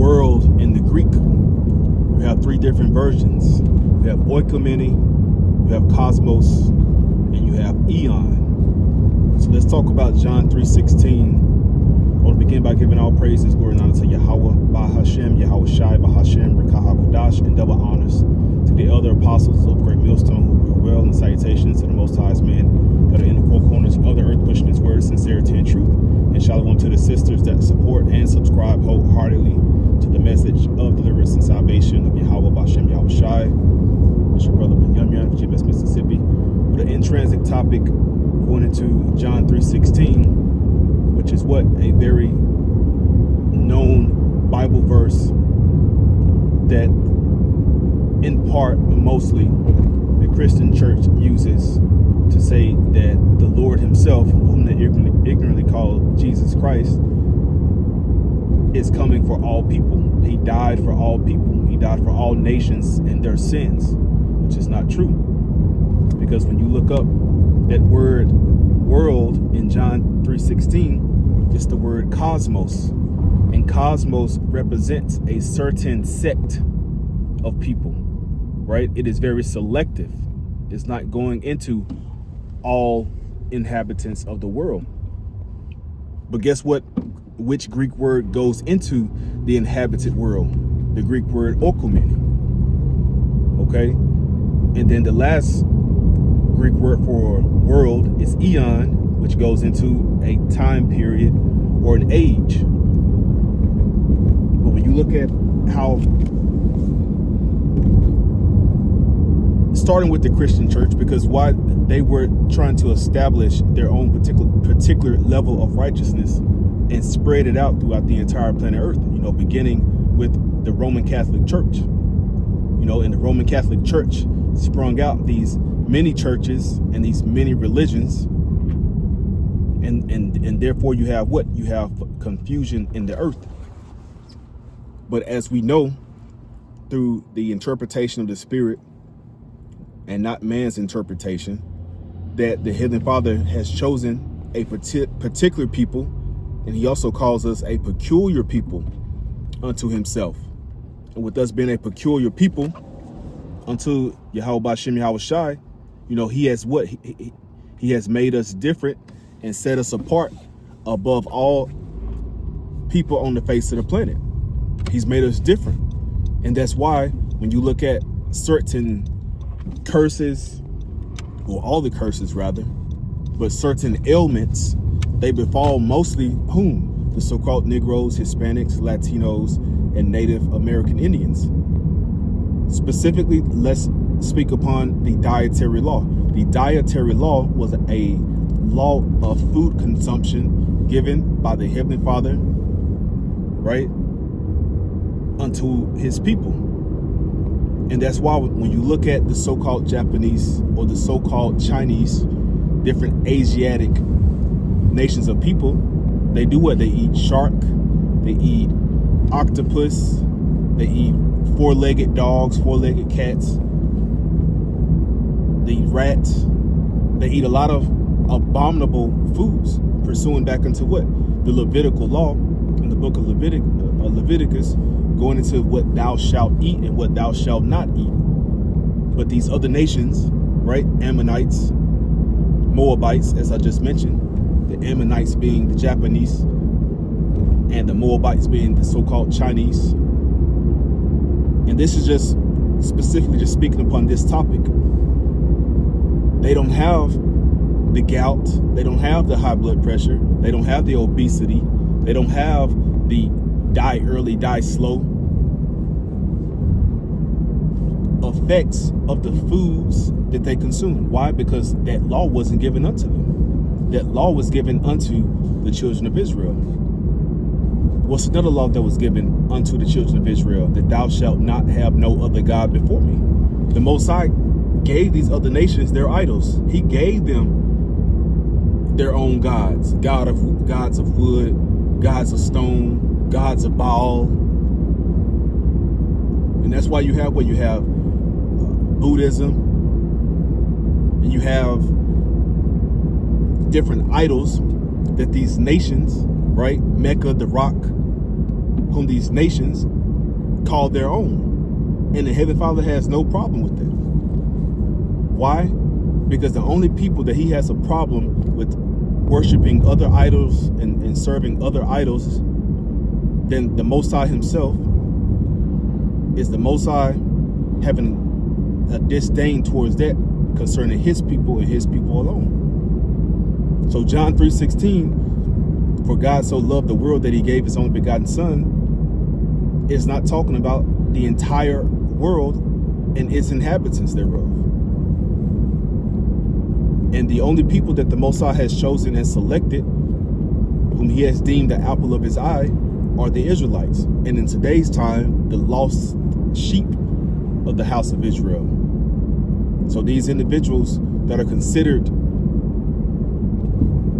world in the Greek, we have three different versions. We have oikoumene, you have cosmos, and you have eon. So let's talk about John 3:16. I want to begin by giving all praises, glory, and honor to Yahweh, Bahashem, Yahweh Shai, Bahashem, Rekaha Kodash, and double honors to the other apostles of Great Millstone who grew well, and salutations to the Most High's men that are in the four corners of the earth, pushing His word, sincerity, and truth. And shalom to the sisters that support and subscribe wholeheartedly to the message of deliverance and salvation of Yahweh, Bahashem, Yahweh Shai. It's your brother Ben Yum from GMS, Mississippi, with an intrinsic topic going into John 3:16. Which is what a very known Bible verse that in part, mostly, the Christian church uses to say that the Lord himself, whom they ignorantly call Jesus Christ, is coming for all people. He died for all people. He died for all nations and their sins, which is not true. Because when you look up that word world in John 3:16, it's the word cosmos, and cosmos represents a certain sect of people, right? It is very selective. It's not going into all inhabitants of the world. But guess what? Which Greek word goes into the inhabited world? The Greek word oikoumene. Okay? And then the last Greek word for world is eon, which goes into a time period or an age. But when you look at how, starting with the Christian church, because why they were trying to establish their own particular level of righteousness and spread it out throughout the entire planet Earth, beginning with the Roman Catholic Church. In the Roman Catholic Church sprung out these many churches and these many religions. And therefore you have what? You have confusion in the earth. But as we know, through the interpretation of the Spirit and not man's interpretation, that the Heavenly Father has chosen a particular people, and he also calls us a peculiar people unto himself. And with us being a peculiar people unto Yahweh Bashem Yahweh Shai, he has what? He has made us different and set us apart above all people on the face of the planet. He's made us different. And that's why when you look at certain curses, or all the curses rather, but certain ailments, they befall mostly whom? The so-called Negroes, Hispanics, Latinos, and Native American Indians. Specifically, let's speak upon the dietary law. The dietary law was a law of food consumption given by the Heavenly Father, right, unto his people. And that's why when you look at the so-called Japanese or the so-called Chinese, different Asiatic nations of people, they do what? They eat shark, they eat octopus, they eat four-legged dogs, four-legged cats, they eat rats, they eat a lot of abominable foods, pursuing back into what? The Levitical law in the book of Leviticus, going into what thou shalt eat and what thou shalt not eat. But these other nations, right? Ammonites, Moabites, as I just mentioned, the Ammonites being the Japanese and the Moabites being the so-called Chinese. And this is just specifically just speaking upon this topic. They don't have the gout, they don't have the high blood pressure, they don't have the obesity, they don't have the die early, die slow effects of the foods that they consume. Why? Because that law wasn't given unto them. That law was given unto the children of Israel. What's another law that was given unto the children of Israel? That thou shalt not have no other God before me. The Most High gave these other nations their idols. He gave them their own gods, gods of wood, gods of stone, gods of Baal. And that's why you have what you have, Buddhism, and you have different idols that these nations, right? Mecca, the Rock, whom these nations call their own. And the Heavenly Father has no problem with that. Why? Because the only people that he has a problem with worshiping other idols and serving other idols than the Most High himself is the Most High having a disdain towards that concerning his people and his people alone. So John 3:16, for God so loved the world that he gave his only begotten son, is not talking about the entire world and its inhabitants thereof. And the only people that the Most High has chosen and selected, whom he has deemed the apple of his eye, are the Israelites. And in today's time, the lost sheep of the house of Israel. So these individuals that are considered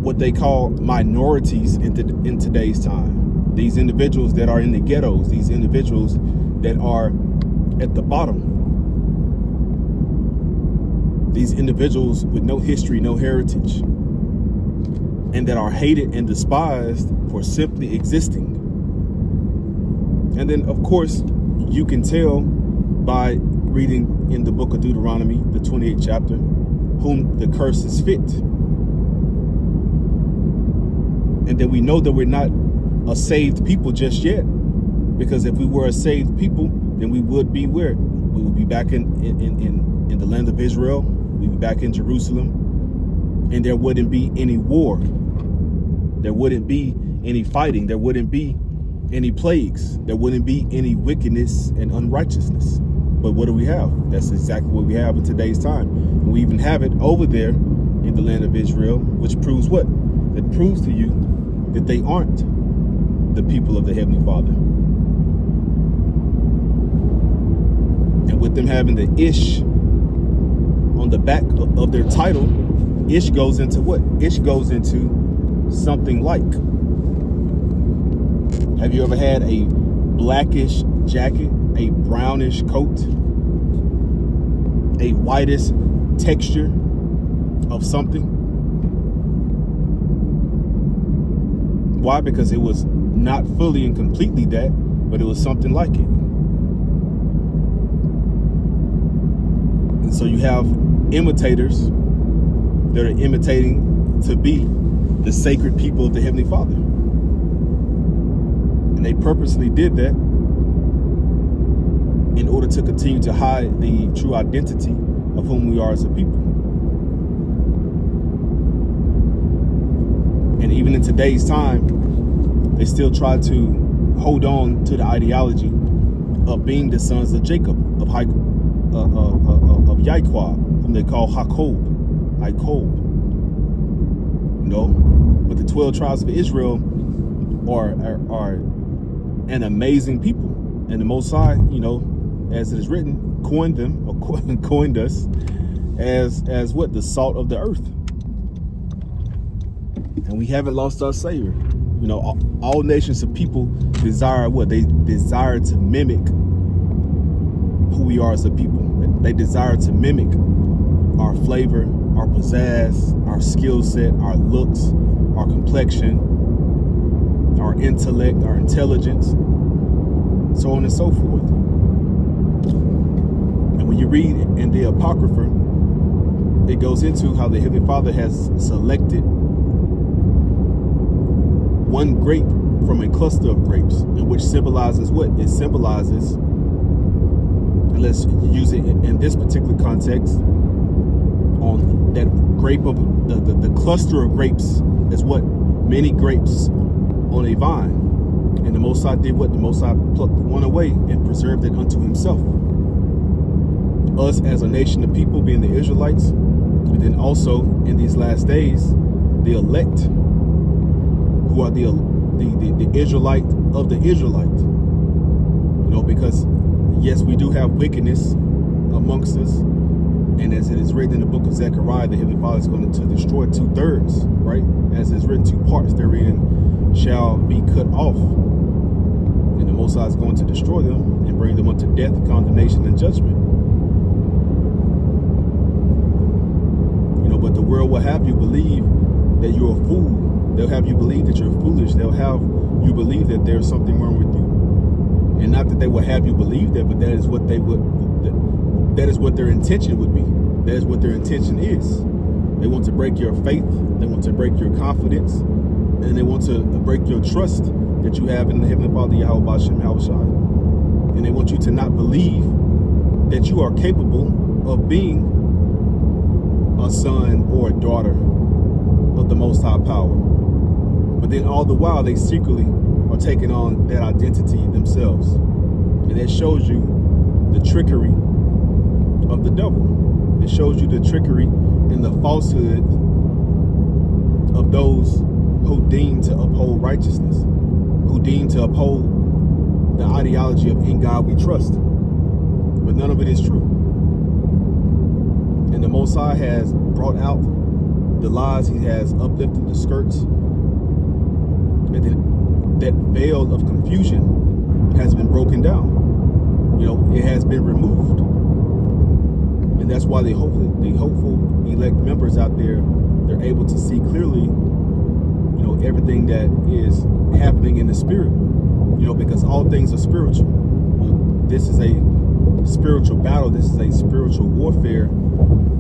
what they call minorities in today's time. These individuals that are in the ghettos, these individuals that are at the bottom. These individuals with no history, no heritage, and that are hated and despised for simply existing. And then, of course, you can tell by reading in the book of Deuteronomy, the 28th chapter, whom the curse is fit. And then we know that we're not a saved people just yet, because if we were a saved people, then we would be where? We would be back in the land of Israel. We'd be back in Jerusalem, and there wouldn't be any war. There wouldn't be any fighting. There wouldn't be any plagues. There wouldn't be any wickedness and unrighteousness. But what do we have? That's exactly what we have in today's time. And we even have it over there in the land of Israel, which proves what? That proves to you that they aren't the people of the Heavenly Father. And with them having the Ish on the back of their title, Ish goes into what? Ish goes into something like. Have you ever had a blackish jacket, a brownish coat, a whitish texture of something? Why? Because it was not fully and completely that, but it was something like it. And so you have imitators that are imitating to be the sacred people of the Heavenly Father. And they purposely did that in order to continue to hide the true identity of whom we are as a people. And even in today's time, they still try to hold on to the ideology of being the sons of Jacob, of Yahweh, whom they call Jacob. You know, but the 12 tribes of Israel are an amazing people, and the Most High, you know, as it is written, coined them, or coined us as what? The salt of the earth. And we haven't lost our Savior. You know, all nations of people desire what? They desire to mimic who we are as a people. They desire to mimic our flavor, our pizzazz, our skill set, our looks, our complexion, our intellect, our intelligence, so on and so forth. And when you read in the Apocrypha, it goes into how the Heavenly Father has selected one grape from a cluster of grapes, and which symbolizes what? It symbolizes, and let's use it in this particular context, on that grape of the cluster of grapes is what? Many grapes on a vine. And the Most High did what? The Most High plucked one away and preserved it unto himself. Us as a nation of people, being the Israelites, and then also in these last days, the elect, who are the Israelite of the Israelite. You know, because yes, we do have wickedness amongst us. And as it is written in the book of Zechariah, the Heavenly Father is going to destroy 2/3, right? As it's written, 2 parts therein shall be cut off. And the Most High is going to destroy them and bring them unto death, condemnation, and judgment. You know, but the world will have you believe that you're a fool. They'll have you believe that you're foolish. They'll have you believe that there's something wrong with you. And not that they would have you believe that, but that is what that is what their intention would be. That is what their intention is. They want to break your faith. They want to break your confidence. And they want to break your trust that you have in the Heavenly Father, Yahweh B'Shem Yahushua. And they want you to not believe that you are capable of being a son or a daughter of the Most High Power. But then all the while, they secretly are taking on that identity themselves. And that shows you the trickery of the devil. It shows you the trickery and the falsehood of those who deem to uphold righteousness, who deem to uphold the ideology of in God we trust. But none of it is true. And the Most High has brought out the lies. He has uplifted the skirts. And then that veil of confusion has been broken down. You know, it has been removed. And that's why the hopeful elect members out there, they're able to see clearly, you know, everything that is happening in the spirit. You know, because all things are spiritual. This is a spiritual battle. This is a spiritual warfare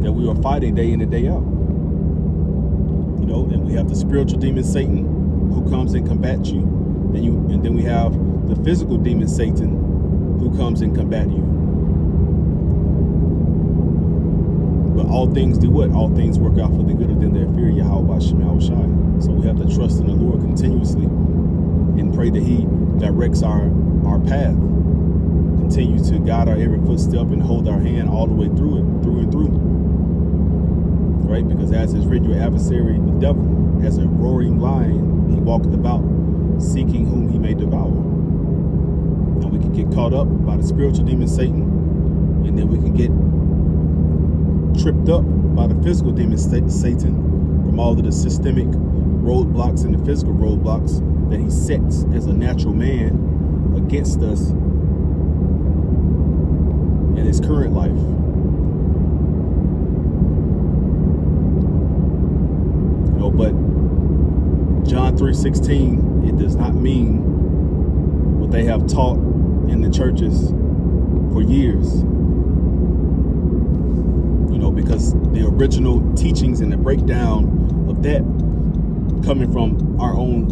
that we are fighting day in and day out. You know, and we have the spiritual demon Satan who comes and combats you. And then we have the physical demon Satan who comes and combat you. But all things do what? All things work out for the good of them that fear Yahweh B'Shem Yahushua. So we have to trust in the Lord continuously and pray that He directs our path. Continue to guide our every footstep and hold our hand all the way through and through. Right? Because as is written, your adversary, the devil, as a roaring lion, he walketh about, seeking whom he may devour. And we can get caught up by the spiritual demon Satan, and then we can get tripped up by the physical demon Satan from all of the systemic roadblocks and the physical roadblocks that he sets as a natural man against us in his current life. You know, but John 3:16, it does not mean what they have taught in the churches for years. You know, because the original teachings and the breakdown of that coming from our own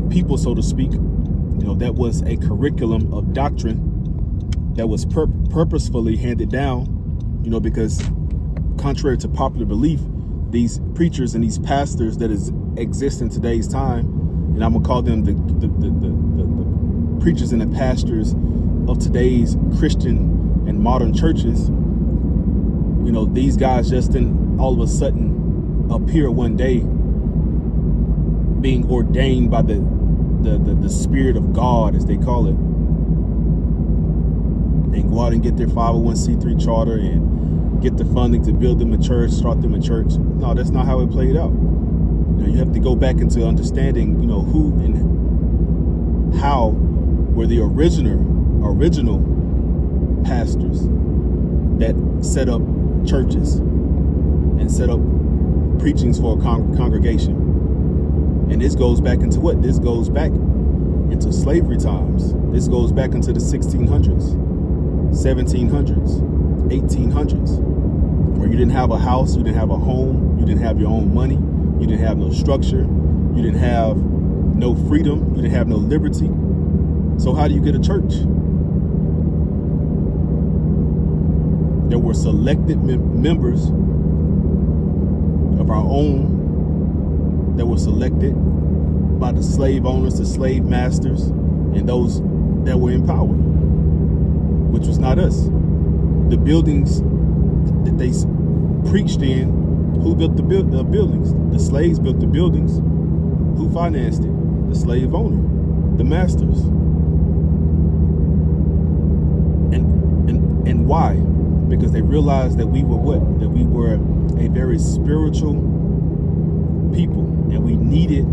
people, so to speak, you know, that was a curriculum of doctrine that was purposefully handed down, you know, because contrary to popular belief, these preachers and these pastors that exist in today's time, and I'm gonna call them the preachers and the pastors of today's Christian and modern churches, you know, these guys just didn't all of a sudden appear one day being ordained by the Spirit of God, as they call it, and go out and get their 501c3 charter and get the funding to build them a church, start them a church. No, that's not how it played out. You know, you have to go back into understanding, you know, who and how were the original pastors that set up churches and set up preachings for a congregation. And this goes back into what? This goes back into slavery times. This goes back into the 1600s, 1700s, 1800s, where you didn't have a house, you didn't have a home, you didn't have your own money, you didn't have no structure, you didn't have no freedom, you didn't have no liberty. So how do you get a church? There were selected members of our own that were selected by the slave owners, the slave masters, and those that were in power, which was not us. The buildings that they preached in, who built the buildings? The slaves built the buildings. Who financed it? The slave owner, the masters. And why? Because they realized that we were what? That we were a very spiritual people, and we needed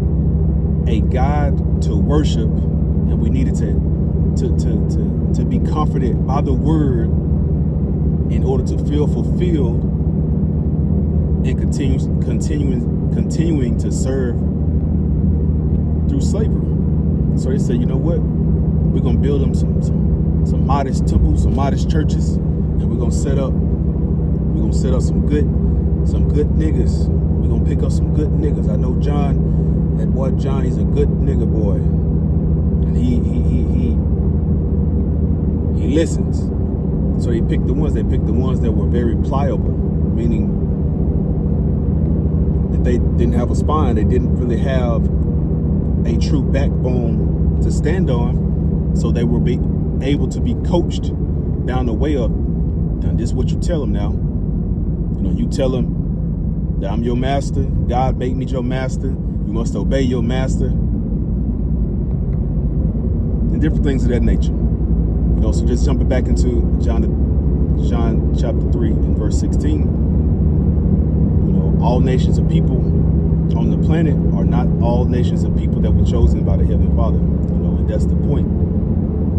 a God to worship, and we needed to be comforted by the word in order to feel fulfilled and continuing to serve through slavery. So they said, you know what? We're gonna build them some modest temples, some modest churches, and we're gonna set up some good niggas. We're gonna pick up some good niggas. I know John, that boy John, he's a good nigga boy. And he listens. So they picked the ones that were very pliable, meaning that they didn't have a spine, they didn't really have a true backbone to stand on. So they were able to be coached down the way of, now this is what you tell them now. You know, you tell them that I'm your master. God made me your master. You must obey your master. And different things of that nature. You know, so just jumping back into John chapter 3 and verse 16. You know, all nations of people on the planet are not all nations of people that were chosen by the Heavenly Father. You know, and that's the point.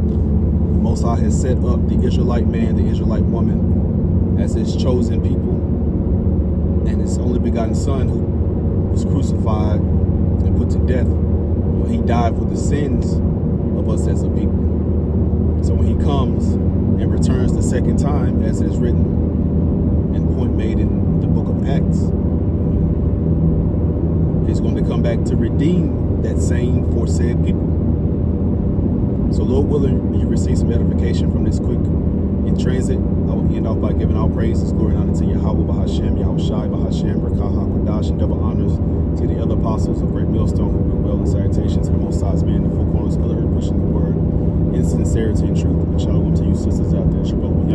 The Most High has set up the Israelite man, the Israelite woman as his chosen people, and his only begotten Son, who was crucified and put to death. You know, he died for the sins of us as a people. So when he comes and returns the second time, as it is written and point made in the book of Acts, he's going to come back to redeem that same foresaid people. So Lord willing, you receive some edification from this quick in transit. I will end off by giving all praises, glory, and honor to Yahweh, Bahashem, Yahushai, Bahashem, Rakaha, Kodash, and double honors to the other apostles of Great Millstone who will well in salutations to the Most High's man, the four corners of the earth, pushing the word in sincerity and truth. And shalom to you sisters out there. Shabbat.